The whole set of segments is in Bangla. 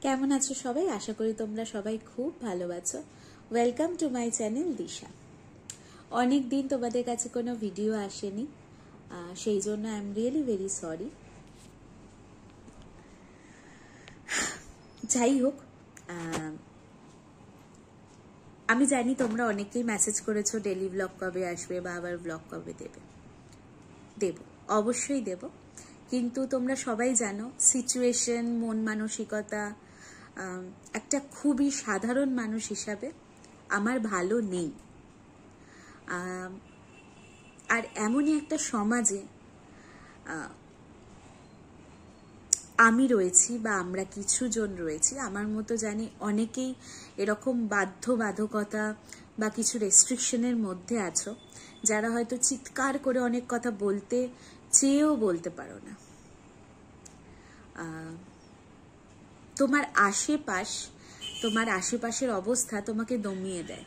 কেমন আছো সবাই? আশা করি তোমরা সবাই খুব ভালো আছো। ওয়েলকাম টু মাই চ্যানেল দিশা। অনেক দিন তোমাদের কাছে কোনো ভিডিও আসেনি, সেই জন্য I am really very sorry. যাই হোক, আমি জানি তোমরা অনেকেই মেসেজ করেছো ডেলি ব্লগ কবে আসবে বা আবার ব্লগ কবে দেব। অবশ্যই দেব, কিন্তু তোমরা সবাই জানো সিচুয়েশন, মন মানসিকতা একটা খুবই সাধারণ মানুষ হিসাবে আমার ভালো নেই। আর এমনই একটা সমাজে আমি রয়েছি বা আমরা কিছু জন রয়েছি, আমার মতো জানি অনেকেই এরকম বাধ্যবাধকতা বা কিছু রেস্ট্রিকশনের মধ্যে আছো, যারা হয়তো চিৎকার করে অনেক কথা বলতে চেয়েও বলতে পারো না। তোমার আশেপাশের অবস্থা তোমাকে দমিয়ে দেয়,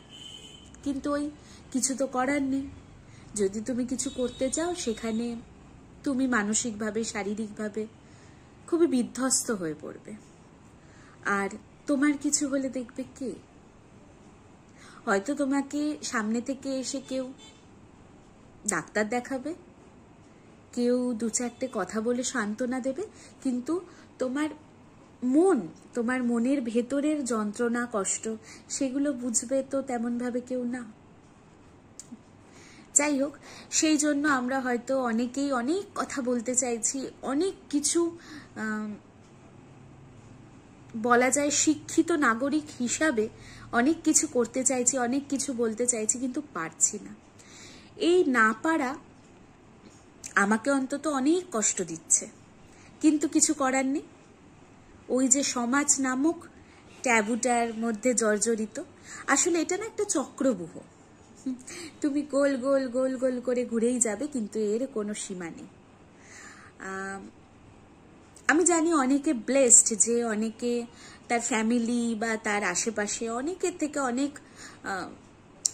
কিন্তু ওই কিছু তো করার নেই। যদি তুমি কিছু করতে চাও, সেখানে তুমি মানসিকভাবে, শারীরিকভাবে খুবই বিধ্বস্ত হয়ে পড়বে। আর তোমার কিছু হলে দেখবে কে? হয়তো তোমাকে সামনে থেকে এসে কেউ ডাক্তার দেখাবে, কেউ দু চারটে কথা বলে সান্ত্বনা দেবে, কিন্তু তোমার মনের ভেতরের যন্ত্রণা, কষ্ট, সেগুলো বুঝবে তো তেমনভাবে কেউ না। যাই হোক, সেই জন্য আমরা হয়তো অনেকেই অনেক কথা বলতে চাইছি, অনেক কিছু বলা যায় শিক্ষিত নাগরিক হিসাবে অনেক কিছু করতে চাইছি, অনেক কিছু বলতে চাইছি, কিন্তু পারছি না। এই না পারা আমাকে অন্তত অনেক কষ্ট দিচ্ছে, কিন্তু কিছু করার নেই। ওই যে সমাজ নামক ট্যাবুটার মধ্যে জর্জরিত। আসলে এটা না একটা চক্রব্যূহ, তুমি গোল গোল গোল গোল করে ঘুরেই যাবে, কিন্তু এর কোনো সীমা নেই। আমি জানি অনেকে ব্লেসড, যে অনেকে তার ফ্যামিলি বা তার আশেপাশে অনেকের থেকে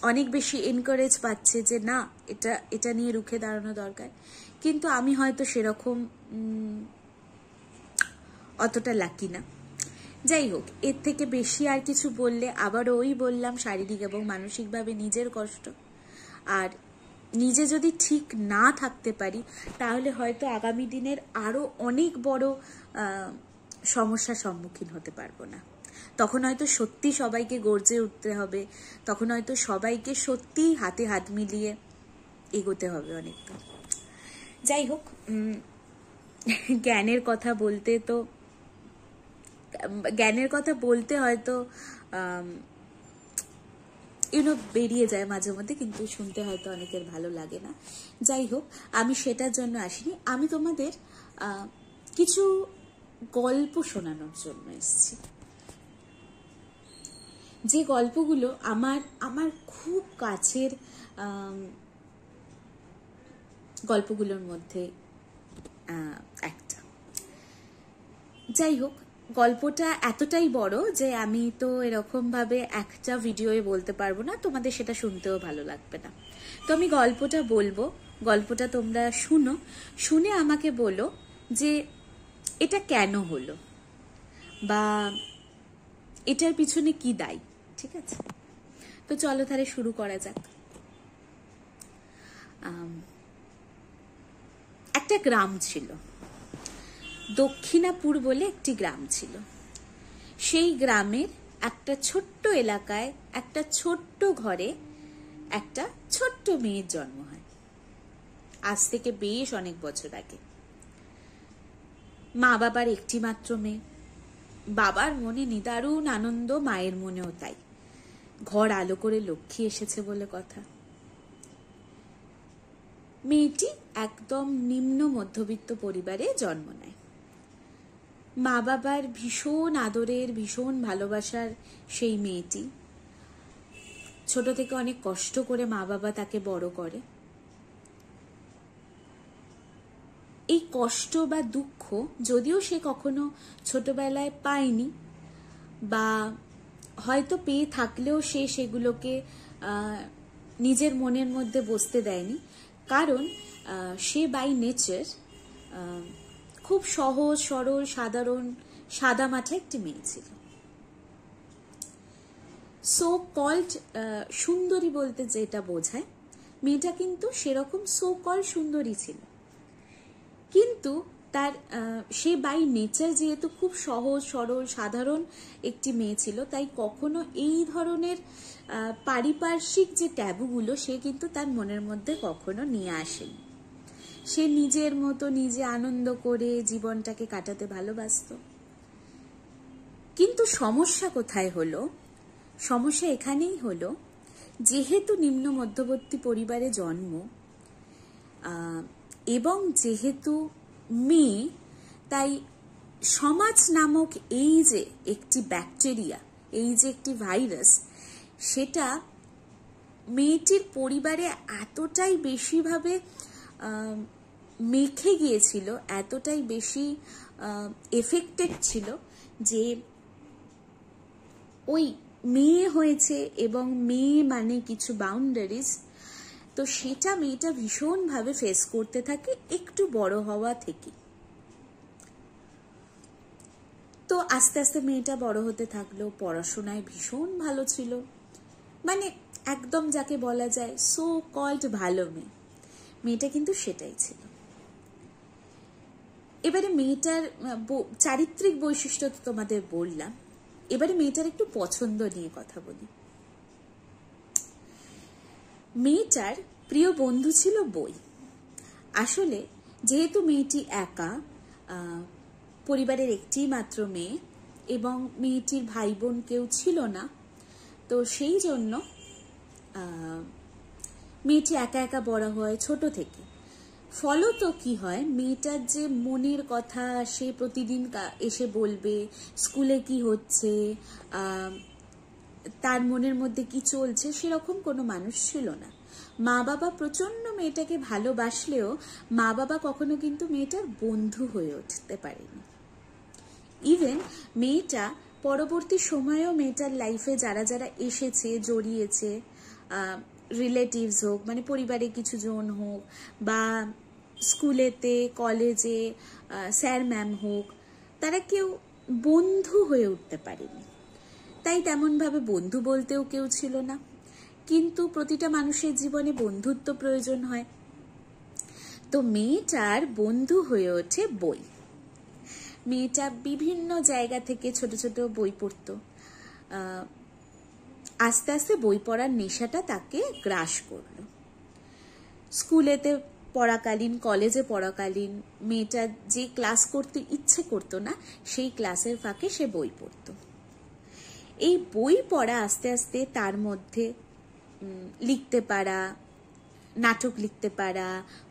অনেক বেশি এনকারেজ পাচ্ছে যে না, এটা নিয়ে রুখে দাঁড়ানো দরকার। কিন্তু আমি হয়তো সেরকম অতটা লাকি না। যাই হোক, এর থেকে বেশি আর কিছু বললে আবার ওই বললাম, শারীরিক এবং মানসিকভাবে নিজের কষ্ট। আর নিজে যদি ঠিক না থাকতে পারি, তাহলে হয়তো আগামী দিনের আরো অনেক বড় সমস্যার সম্মুখীন হতে পারবো না। তখন হয়তো সত্যি সবাইকে গর্জে উঠতে হবে, তখন হয়তো সবাইকে সত্যি হাতে হাত মিলিয়ে এগোতে হবে অনেকটা। যাই হোক, জ্ঞানের কথা বলতে হয়তো বেরিয়ে যায় মাঝে মধ্যে, কিন্তু শুনতে হয়তো অনেকের ভালো লাগে না। যাই হোক, আমি সেটার জন্য আসিনি। আমি তোমাদের কিছু গল্প শোনানোর জন্য এসেছি, যে গল্পগুলো আমার খুব কাছের গল্পগুলোর মধ্যে একটা। যাই হোক, গল্পটা এতটাই বড় যে আমি তো এরকম ভাবে একটা ভিডিওয়ে বলতে পারবো না, তোমাদের সেটা শুনতেও ভালো লাগবে না। তো আমি গল্পটা বলবো, গল্পটা তোমরা শুনে আমাকে বলো যে এটা কেন হলো, বা এটার পিছনে কি দায়ী। ঠিক আছে, তো চলো তাহলে শুরু করা যাক। একটা গ্রাম ছিল, দক্ষিণাপুর বলে একটি গ্রাম ছিল। সেই গ্রামের একটা ছোট্ট এলাকায়, একটা ছোট্ট ঘরে একটা ছোট্ট মেয়ের জন্ম হয়, আজ থেকে বেশ অনেক বছর আগে। মা বাবার একটি মাত্র মেয়ে। বাবার মনে নিদারুণ আনন্দ, মায়ের মনেও তাই। ঘর আলো করে লক্ষ্মী এসেছে বলে কথা। মেয়েটি একদম নিম্ন মধ্যবিত্ত পরিবারে জন্ম নেয়। মা বাবার ভীষণ আদরের, ভীষণ ভালোবাসার সেই মেয়েটি ছোট থেকে অনেক কষ্ট করে মা বাবা তাকে বড় করে। এই কষ্ট বা দুঃখ যদিও সে কখনো ছোটবেলায় পায়নি, বা হয়তো পেয়ে থাকলেও সে সেগুলোকে নিজের মনের মধ্যে বসতে দেয়নি, কারণ সে বাই নেচার খুব সহজ সরল সাধারণ সাদা মাঠা একটি মেয়ে ছিল। সো কল্ড সুন্দরী বলতে যেটা বোঝায়, মেয়েটা কিন্তু সেরকম সো কল্ড সুন্দরী ছিল, কিন্তু তার সে বাই নেচার যেহেতু খুব সহজ সরল সাধারণ একটি মেয়ে ছিল, তাই কখনো এই ধরনের পারিপার্শ্বিক যে ট্যাবুগুলো সে কিন্তু তার মনের মধ্যে কখনো নিয়ে আসেনি। সে নিজের মতো নিজে আনন্দ করে জীবনটাকে কাটাতে ভালোবাসত। কিন্তু সমস্যা কোথায় হলো? সমস্যা এখানেই হলো, যেহেতু নিম্ন মধ্যবর্তী পরিবারে জন্ম এবং যেহেতু মেয়ে, তাই সমাজ নামক এই যে একটি ব্যাকটেরিয়া, এই যে একটি ভাইরাস, সেটা মেয়েটির পরিবারে এতটাই বেশিভাবে মেখে গিয়েছিল, এতটাই বেশি এফেক্টেড ছিল যে ওই মেয়ে হয়েছে এবং মেয়ে মানে কিছু বাউন্ডারিজ, তো সেটা মেয়েটা ভীষণভাবে ফেস করতে থাকে একটু বড় হওয়া থেকে। তো আস্তে আস্তে মেয়েটা বড় হতে থাকলো, পড়াশোনায় ভীষণ ভালো ছিল, মানে একদম যাকে বলা যায় সো কল্ড ভালো মেয়ে, মেয়েটা কিন্তু সেটাই ছিল। এবারে মেয়েটার চারিত্রিক বৈশিষ্ট্য তো তোমাদের বললাম, এবারে মেয়েটার একটু পছন্দ নিয়ে কথা বলি। মেয়েটার প্রিয় বন্ধু ছিল বই। আসলে যেহেতু মেয়েটি একা, পরিবারের একটি মাত্র মেয়ে এবং মেয়েটির ভাই বোন কেউ ছিল না, তো সেই জন্য মেয়েটি একা একা বড় হয় ছোট থেকে। ফলত কি হয়, মেয়েটার যে মনের কথা সে প্রতিদিন এসে বলবে, স্কুলে কি হচ্ছে, তার মনের মধ্যে কি চলছে, সেরকম কোনো মানুষ ছিল না। মা বাবা প্রচন্ড মেয়েটাকে ভালোবাসলেও মা বাবা কখনো কিন্তু মেয়েটার বন্ধু হয়ে উঠতে পারেনি। ইভেন মেয়েটা পরবর্তী সময়েও মেয়েটার লাইফে যারা যারা এসেছে, জড়িয়েছে, রিলেটিভস হোক, মানে পরিবারে কিছু জন হোক, বা স্কুলেতে কলেজে স্যার ম্যাম হোক, তারা কেউ বন্ধু হয়ে উঠতে পারেনি। তাই তেমনভাবে বন্ধু বলতেও কেউ ছিল না। কিন্তু প্রতিটা মানুষের জীবনে বন্ধুত্ব প্রয়োজন হয়, তো মেয়েটার বন্ধু হয়ে ওঠে বই। মেয়েটা বিভিন্ন জায়গা থেকে ছোট ছোট বই পড়ত। আস্তে আস্তে বই পড়ার নেশাটা তাকে গ্রাস করল। স্কুলেতে পড়াকালীন, কলেজে পড়াকালীন মেয়েটা যে ক্লাস করতে ইচ্ছে করতো না, সেই ক্লাসের ফাঁকে সে বই পড়ত। এই বই পড়া আস্তে আস্তে তার মধ্যে লিখতে পারা, নাটক লিখতে পারা,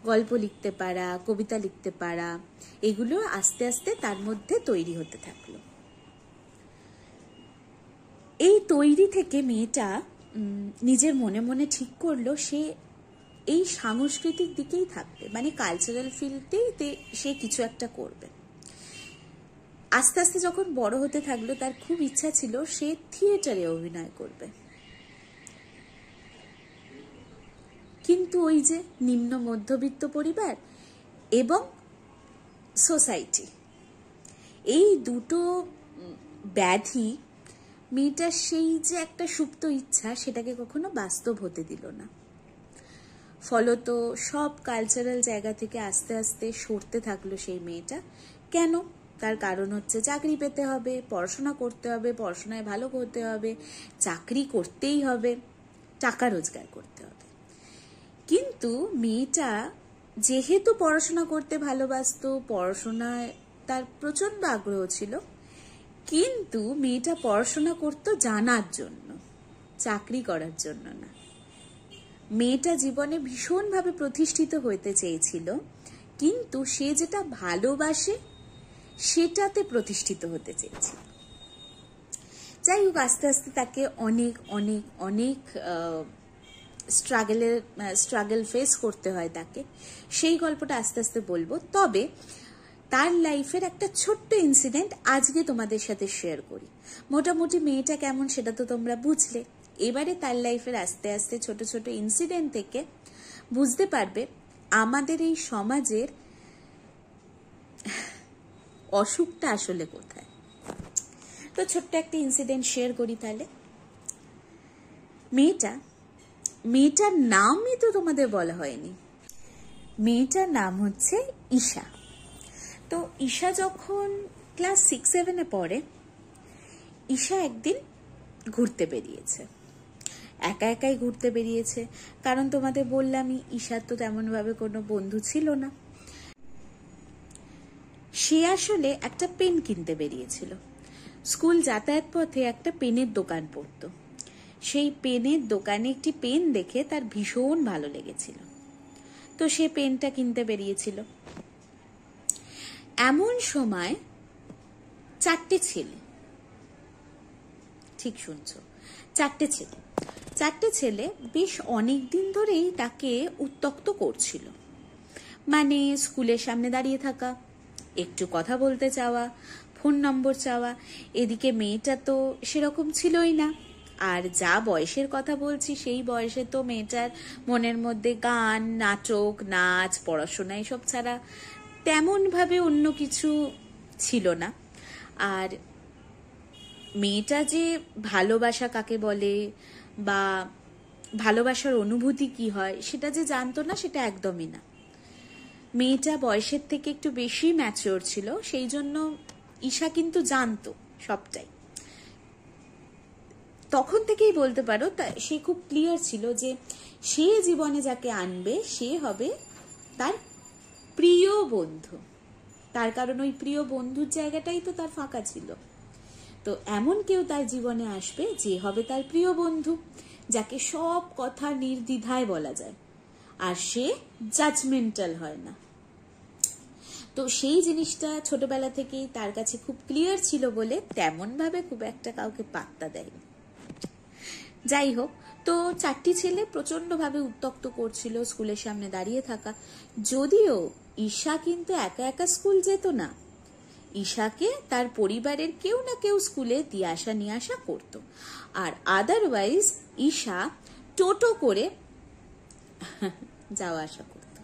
গল্প লিখতে পারা, কবিতা লিখতে পারা, এগুলো আস্তে আস্তে তার মধ্যে তৈরি হতে থাকলো। এই তৈরি থেকে মেয়েটা নিজের মনে মনে ঠিক করলো সে এই সাংস্কৃতিক দিকেই থাকবে, মানে কালচারাল ফিল্ডেই সে কিছু একটা করবে। আস্তে আস্তে যখন বড় হতে থাকলো, তার খুব ইচ্ছা ছিল সে থিয়েটারে অভিনয় করবে। কিন্তু ওই যে নিম্ন মধ্যবিত্ত পরিবার এবং সোসাইটি, এই দুটো ব্যাধি মেয়েটার সেই যে একটা সুপ্ত ইচ্ছা, সেটাকে কখনো বাস্তব হতে দিল না। ফলত সব কালচারাল জায়গা থেকে আস্তে আস্তে সরতে থাকলো সেই মেয়েটা। কেন? তার কারণ হচ্ছে চাকরি পেতে হবে, পড়াশোনা করতে হবে, পড়াশোনায় ভালো করতে হবে, চাকরি করতেই হবে, টাকা রোজগার করতে হবে। কিন্তু মেয়েটা যেহেতু পড়াশোনা করতে ভালোবাসতো, পড়াশোনায় তার প্রচন্ড আগ্রহ ছিল, কিন্তু মেয়েটা পড়াশোনা করতো জানার জন্য, চাকরি করার জন্য না। মেয়েটা জীবনে ভীষণভাবে প্রতিষ্ঠিত হতে চেয়েছিল, কিন্তু সে যেটা ভালোবাসে সেটাতে প্রতিষ্ঠিত হতে চেয়েছিল। যাই হোক, আস্তে আস্তে তাকে অনেক অনেক অনেক স্ট্রাগল ফেস করতে হয় তাকে। সেই গল্পটা আস্তে আস্তে বলবো। তবে তার লাইফের একটা ছোট্ট ইনসিডেন্ট আজকে তোমাদের সাথে শেয়ার করি। মোটামুটি মেয়েটা কেমন সেটা তো তোমরা বুঝলে। এবারে তার লাইফের আস্তে আস্তে ছোট ছোট ইনসিডেন্ট থেকে বুঝতে পারবে আমাদের এই সমাজের অসুখটা আসলে কোথায়। তো ছোট্ট একটা ইনসিডেন্ট শেয়ার করি তাহলে। মেয়েটার নামই তো তোমাদের বলা হয়নি। মেয়েটার নাম হচ্ছে ঈশা। তো ঈশা যখন ক্লাস 6-7-এ পড়ে, ঈশা একদিন ঘুরতে বেরিয়েছে, একা একাই ঘুরতে বেরিয়েছে। কারণ তোমাদের বললামই, ঈশার তো তেমনভাবে কোনো বন্ধু ছিল না। সে আসলে একটা পেন কিনতে বেরিয়েছিল। স্কুল যাতায়াত পথে একটা পেনের দোকান পড়তো। সেই পেনের দোকানে একটি পেন দেখে তার ভীষণ ভালো লেগেছিল, তো সে পেনটা কিনতে বেরিয়েছিল। এমন সময় 4টে ছেলে, ঠিক শুনছো, 4টে ছেলে বেশ অনেক দিন ধরেই তাকে উত্ত্যক্ত করছিল। মানে স্কুলের সামনে দাঁড়িয়ে থাকা, একটু কথা বলতে চাওয়া, ফোন নম্বর চাওয়া। এদিকে মেয়েটা তো সেরকম ছিলই না, আর যা বয়সের কথা বলছি সেই বয়সে তো মেয়েটার মনের মধ্যে গান, নাটক, নাচ, পড়াশোনা এসব ছাড়া তেমনভাবে অন্য কিছু ছিল না। আর মেয়েটা যে ভালোবাসা কাকে বলে বা ভালোবাসার অনুভূতি কি হয় সেটা যে জানতো না, সেটা একদমই না। মেয়েটা বয়সের থেকে একটু বেশি ম্যাচিওর ছিল, সেই জন্য ঈশা কিন্তু জানতো সবটাই। তখন থেকেই বলতে পারো সে খুব ক্লিয়ার ছিল যে সে জীবনে যাকে আনবে সে হবে তার প্রিয় বন্ধু। তার কারণ ওই প্রিয় বন্ধুর জায়গাটাই তো তার ফাঁকা ছিল। তো এমন কেউ তার জীবনে আসবে যে হবে তার প্রিয় বন্ধু, যাকে সব কথা নির্দ্বিধায় বলা যায়, আর সে জাজমেন্টাল হয় না। তো সেই জিনিসটা ছোটবেলা থেকেই তার কাছে খুব ক্লিয়ার ছিল বলে তেমন ভাবে খুব একটা কাউকে পাত্তা দেয়নি। যাই হোক, তো 4টি ছেলে প্রচন্ড ভাবে উত্ত্যক্ত করছিল স্কুলের সামনে দাঁড়িয়ে থাকা। যদিও ঈশা কিন্তু একা একা স্কুল যেত না, ঈশাকে তার পরিবারের কেউ না কেউ স্কুলে দিয়ে আসা নিয়ে আসা করতো। আর আদারওয়াইজ ঈশা টোটো করে যাওয়া আসা করত।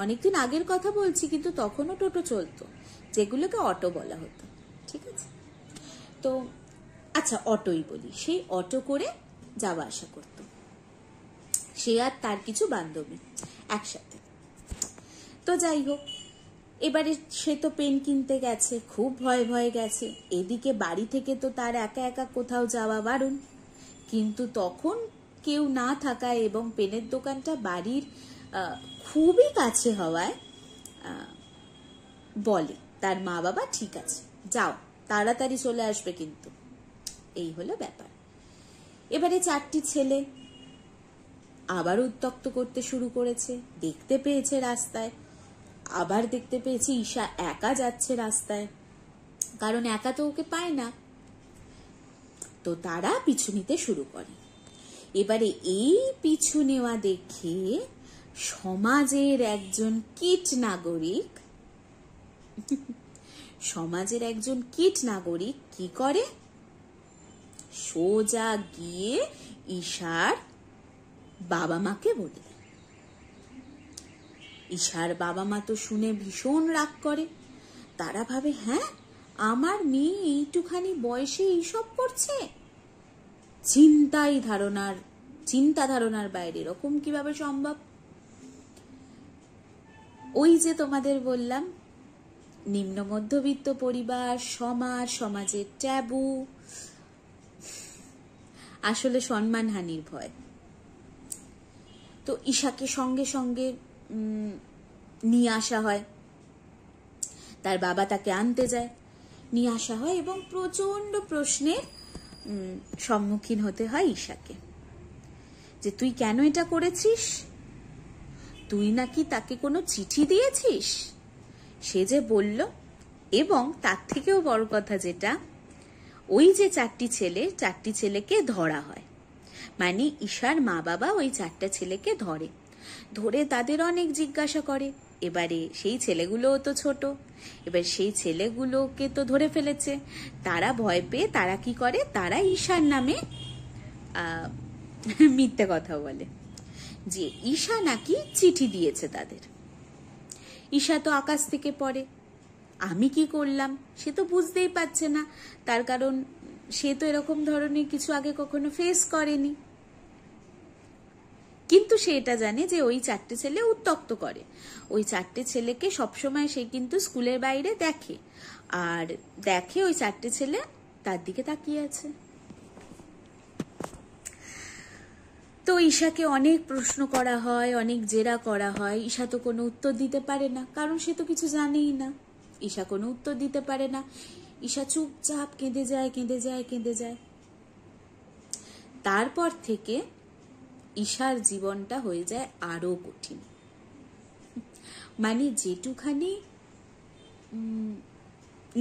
অনেকদিন আগের কথা বলছি, কিন্তু তখনও টোটো চলতো, যেগুলোকে অটো বলা হতো। ঠিক আছে, তো আচ্ছা অটোই বলি, সেই অটো করে যাওয়া আসা করত সে আর তার কিছু বান্ধবী একসাথে। তো যাই হোক, এবারে সে তো পেন কিনতে গেছে, খুব ভয়ে ভয়ে গেছে। এদিকে বাড়ি থেকে তো তার একা একা কোথাও যাওয়া বারণ, কিন্তু তখন কেউ না থাকায় এবং পেনের দোকানটা বাড়ির খুবই কাছে হওয়ায় বলে তার মা বাবা, ঠিক আছে যাও, তাড়াতাড়ি চলে আসবে কিন্তু। এই হলো ব্যাপার। এবারে 4টি ছেলে আবার উত্ত্যক্ত করতে শুরু করেছে। দেখতে পেয়েছে রাস্তায়, আবার দেখতে পেয়েছে ঈশা একা যাচ্ছে রাস্তায়, কারণ একা তো ওকে পায় না। তো তারা পিছু নিতে শুরু করে। এবারে এই পিছু নেওয়া দেখে সমাজের একজন কীট নাগরিক কি করে, সোজা গিয়ে ঈশার বাবা মাকে বলে দেয়। ঈশার বাবা মা তো শুনে ভীষণ রাগ করে। তারা ভাবে, হ্যাঁ আমার মেয়ে এইটুখানি বয়সে এইসব করছে, চিন্তা ধারণার বাইরে, এরকম কিভাবে সম্ভব। ওই যে তোমাদের বললাম, নিম্ন মধ্যবিত্ত পরিবার, সমাজের ট্যাবু, আসলে সম্মানহানির ভয়। তো ঈশাকে সঙ্গে সঙ্গে নিয়ে আসা হয়, তার বাবা তাকে আনতে যায়, নিয়ে আসা হয় এবং প্রচন্ড প্রশ্নের সম্মুখীন হতে হয় ঈশাকে, যে তুই কেন এটা করেছিস, তুই নাকি তাকে কোনো চিঠি দিয়েছিস। সে যে বলল, এবং তার থেকেও বড় কথা যেটা, ওই যে 4টি ছেলেকে ধরা হয়, মানে ঈশার মা বাবা ওই 4টা ছেলেকে ধরে তাদের অনেক জিজ্ঞাসা করে। এবারে সেই ছেলেগুলোও তো ছোট, এবার সেই ছেলেগুলোকে তো ধরে ফেলেছে। তারা ভয় পেয়ে তারা কি করে, তারা ঈশার নামে মিথ্যে কথা বলে যে ঈশা নাকি চিঠি দিয়েছে তাদের। ঈশা তো আকাশ থেকে পড়ে, আমি কি করলাম সে তো বুঝতেই পারছে না, তার কারণ সে তো এরকম ধরনের কিছু আগে কখনো ফেস করেনি। কিন্তু সে এটা জানে যে ওই 4টে ছেলে উত্ত্যক্ত করে, ওই 4টে ছেলেকে সবসময় সে কিন্তু স্কুলের বাইরে দেখে, আর দেখে ওই 4টে ছেলে তার দিকে তাকিয়ে আছে। তো ঈশাকে অনেক প্রশ্ন করা হয়, অনেক জেরা করা হয়। ঈশা তো কোনো উত্তর দিতে পারে না, কারণ সে তো কিছু জানেই না। ঈশা কোনো উত্তর দিতে পারে না, ঈশা চুপচাপ কেঁদে যায় কেঁদে যায় কেঁদে যায়। তারপর থেকে ঈশার জীবনটা হয়ে যায় আরো কঠিন। মানে যেটুখানি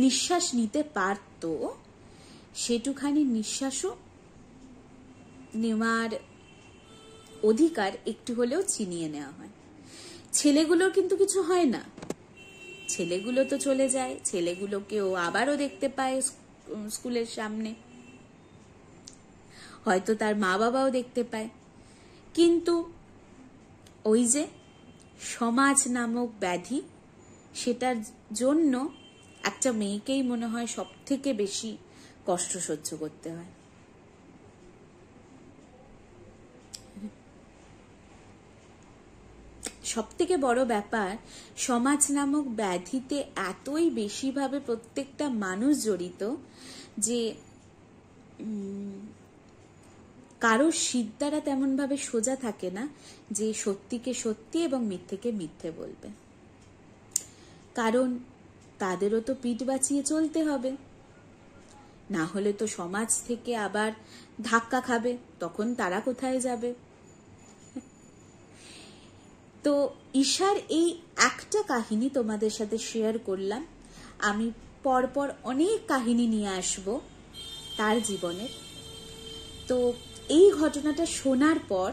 নিঃশ্বাস নিতে পারত সেটুখানি নিঃশ্বাসও নেওয়ার অধিকার একটু হলেও ছিনিয়ে নেওয়া হয়। ছেলেগুলোর কিন্তু কিছু হয় না, ছেলেগুলো তো চলে যায়, ছেলেগুলোকেও আবারও দেখতে পায় স্কুলের সামনে, হয়তো তার মা বাবাও দেখতে পায়। কিন্তু ওই যে সমাজ নামক ব্যাধি, সেটার জন্য একটা মেয়েকেই মনে হয় সব থেকে বেশি কষ্ট সহ্য করতে হয়। সব থেকে বড় ব্যাপার, সমাজ নামক ব্যাধিতে এতই বেশিভাবে প্রত্যেকটা মানুষ জড়িত যে কারো সিদ্ধারা তেমন ভাবে সোজা থাকে না যে সত্যিকে সত্যি এবং মিথ্যেকে মিথ্যে বলবে, কারণ তাদেরও তো পিঠ বাঁচিয়ে চলতে হবে, না হলে তো সমাজ থেকে আবার ধাক্কা খাবে, তখন তারা কোথায় যাবে। তো ঈশার এই একটা কাহিনী তোমাদের সাথে শেয়ার করলাম। আমি পরপর অনেক কাহিনী নিয়ে আসব তার জীবনের। তো এই ঘটনাটা শোনার পর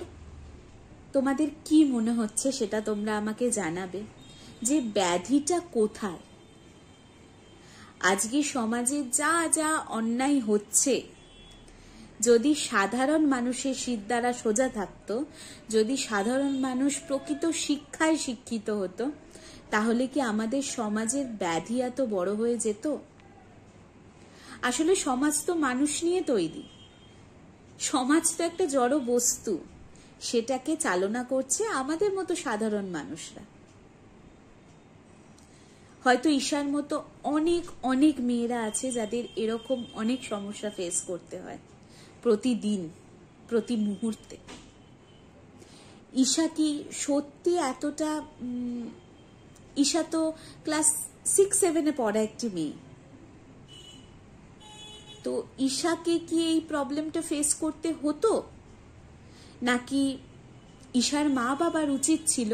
তোমাদের কি মনে হচ্ছে সেটা তোমরা আমাকে জানাবে, যে ব্যাধিটা কোথায়। আজকে সমাজে যা যা অন্যায় হচ্ছে, যদি সাধারণ মানুষের সিদ্ধারা সোজা থাকতো, যদি সাধারণ মানুষ প্রকৃত শিক্ষায় শিক্ষিত হতো, তাহলে কি আমাদের সমাজের ব্যাধি এত বড় হয়ে যেত? আসলে সমাজ তো মানুষ নিয়ে তৈরি, সমাজ তো একটা জড় বস্তু, সেটাকে চালনা করছে আমাদের মতো সাধারণ মানুষরা। হয়তো ঈশার মতো অনেক অনেক মেয়েরা আছে যাদের এরকম অনেক সমস্যা ফেস করতে হয় প্রতিদিন, প্রতি মুহূর্তে। ঈশা কি সত্যি এতটা, ঈশা তো ক্লাস 6-7 পড়া একটি মেয়ে, তো ঈশাকে কি এই প্রবলেমটা ফেস করতে হতো, নাকি ঈশার মা বাবার উচিত ছিল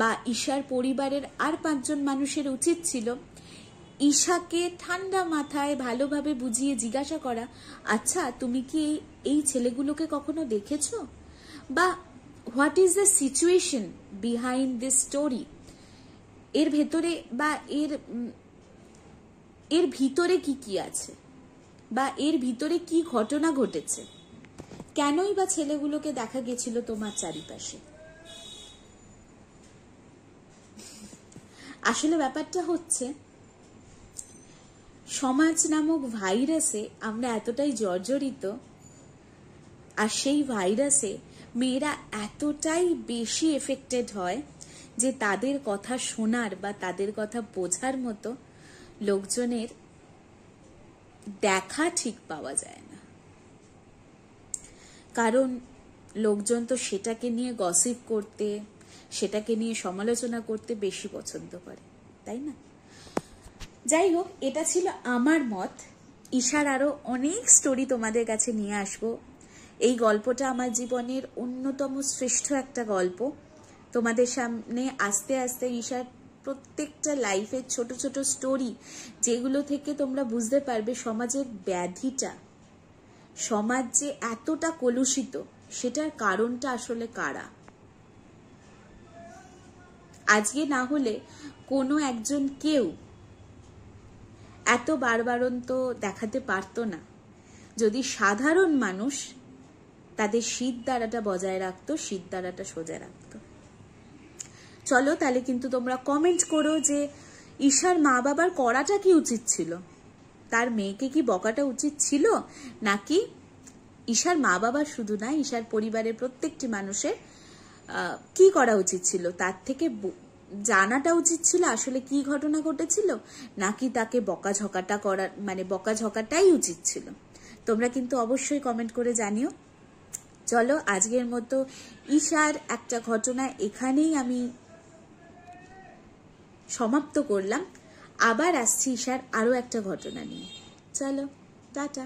বা ঈশার পরিবারের আর 5 জন মানুষের উচিত ছিল ঈশাকে ঠান্ডা মাথায় ভালোভাবে বুঝিয়ে জিজ্ঞাসা করা, আচ্ছা তুমি কি এই ছেলেগুলোকে কখনো দেখেছো, বা what is the situation behind this story, এর ভেতরে বা এর ভিতরে কি কি আছে, বা এর ভিতরে কি ঘটনা ঘটেছে, কেনই বা ছেলেগুলোকে দেখা গেছিল তোমার চারিপাশে। আসলে ব্যাপারটা হচ্ছে, সমাজ নামক ভাইরাসে আমরা এতটাই জর্জরিত, আর সেই ভাইরাসে মেয়েরা এতটাই বেশি এফেক্টেড হয় যে তাদের কথা শোনার বা তাদের কথা বোঝার মতো লোকজনের দেখা ঠিক পাওয়া যায় না। কারণ লোকজন তো সেটাকে নিয়ে গসিপ করতে, সেটাকে নিয়ে সমালোচনা করতে বেশি পছন্দ করে, তাই না? যাই হোক, এটা ছিল আমার মত। ঈশার আরো অনেক স্টোরি তোমাদের কাছে নিয়ে আসবো। এই গল্পটা আমার জীবনের অন্যতম শ্রেষ্ঠ একটা গল্প। তোমাদের সামনে আস্তে আস্তে ঈশার প্রত্যেকটা লাইফের ছোট ছোট স্টোরি, যেগুলো থেকে তোমরা বুঝতে পারবে সমাজের ব্যাধিটা, সমাজ যে এতটা কলুষিত সেটার কারণটা আসলে কারা। আজকে না হলে কোনো একজন কেউ এত বারবারন্ত দেখাতে পারতো না যদি সাধারণ মানুষ তাদের সিদ্ধারাটা বজায় রাখতো, সিদ্ধারাটা সোজা রাখতো। চলো তাহলে কিন্তু তোমরা কমেন্ট করো যে ঈশার মা বাবার করাটা কি উচিত ছিল? তার মেয়েকে কি বকাটা উচিত ছিল, নাকি ঈশার মা বাবার শুধু না, ঈশার পরিবারের প্রত্যেকটি মানুষের কি করা উচিত ছিল? তার থেকে জানাটা উচিত ছিল আসলে কি ঘটনা ঘটেছিল, নাকি তাকে বকাঝকাটা করার, মানে বকাঝকাটাই উচিত ছিল? তোমরা কিন্তু অবশ্যই কমেন্ট করে জানিও। চলো আজকের মতো ঈশার একটা ঘটনা এখানেই আমি সমাপ্ত করলাম। আবার আসছি ঈশার আরো একটা ঘটনা নিয়ে। চলো টাটা।